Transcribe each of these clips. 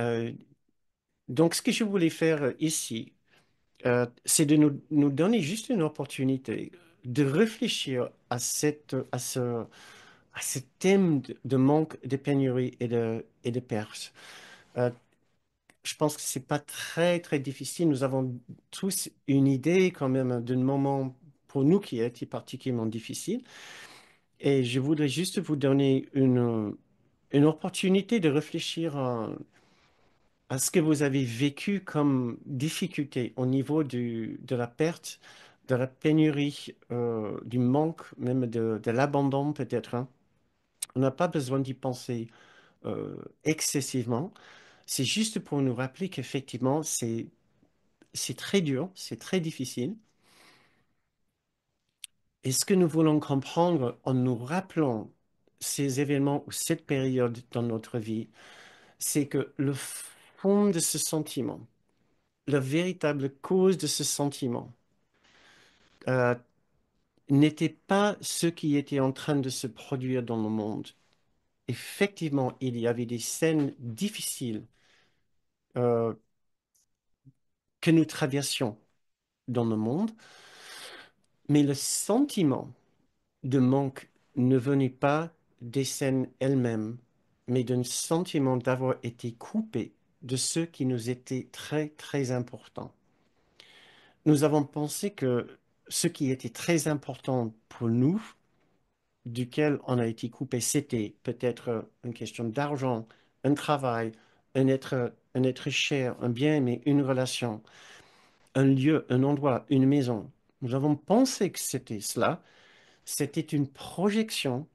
Euh, donc, ce que je voulais faire ici, c'est de nous donner juste une opportunité de réfléchir à ce thème de manque, de pénurie et de perte. Euh, je pense que c'est pas très, très difficile. Nous avons tous une idée quand même d'un moment pour nous qui a été particulièrement difficile. Et je voudrais juste vous donner une opportunité de réfléchir à ce que vous avez vécu comme difficulté au niveau de la perte, de la pénurie, du manque, même de l'abandon peut-être, hein. On n'a pas besoin d'y penser excessivement. C'est juste pour nous rappeler qu'effectivement, c'est très dur, c'est très difficile. Et ce que nous voulons comprendre en nous rappelant ces événements ou cette période dans notre vie, c'est que le fond de ce sentiment, la véritable cause de ce sentiment, euh, n'était pas ce qui était en train de se produire dans le monde. Effectivement, il y avait des scènes difficiles euh, que nous traversions dans le monde, mais le sentiment de manque ne venait pas des scènes elles-mêmes, mais d'un sentiment d'avoir été coupé de ce qui nous était très, très important. Nous avons pensé que ce qui était très important pour nous, duquel on a été coupé, c'était peut-être une question d'argent, un travail, un être cher, un bien-aimé, une relation, un lieu, un endroit, une maison. Nous avons pensé que c'était cela. C'était une projection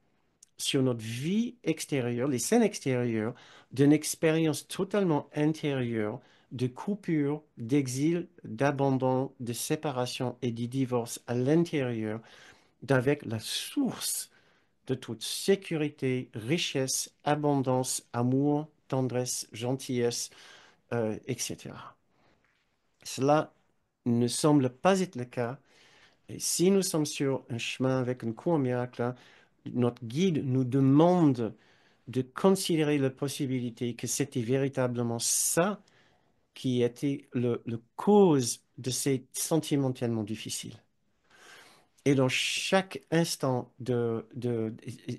sur notre vie extérieure, les scènes extérieures, d'une expérience totalement intérieure de coupure, d'exil, d'abandon, de séparation et de divorce à l'intérieur, d'avec la source de toute sécurité, richesse, abondance, amour, tendresse, gentillesse, etc. Cela ne semble pas être le cas. Et si nous sommes sur un chemin avec un cours miracle, notre guide nous demande de considérer la possibilité que c'était véritablement ça qui était le cause de ces sentiments tellement difficiles. Et dans chaque instant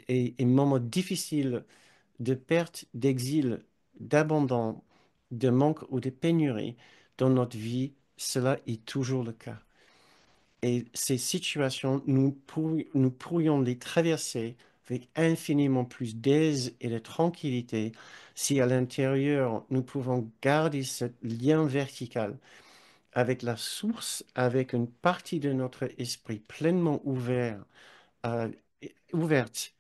et moment difficile de perte, d'exil, d'abandon, de manque ou de pénurie dans notre vie, cela est toujours le cas. Et ces situations, nous pourrions les traverser avec infiniment plus d'aise et de tranquillité si à l'intérieur, nous pouvons garder ce lien vertical avec la source, avec une partie de notre esprit pleinement euh, ouverte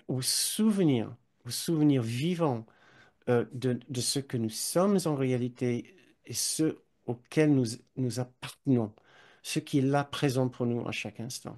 au souvenir vivant de ce que nous sommes en réalité et ce auquel nous appartenons, ce qui est là présent pour nous à chaque instant.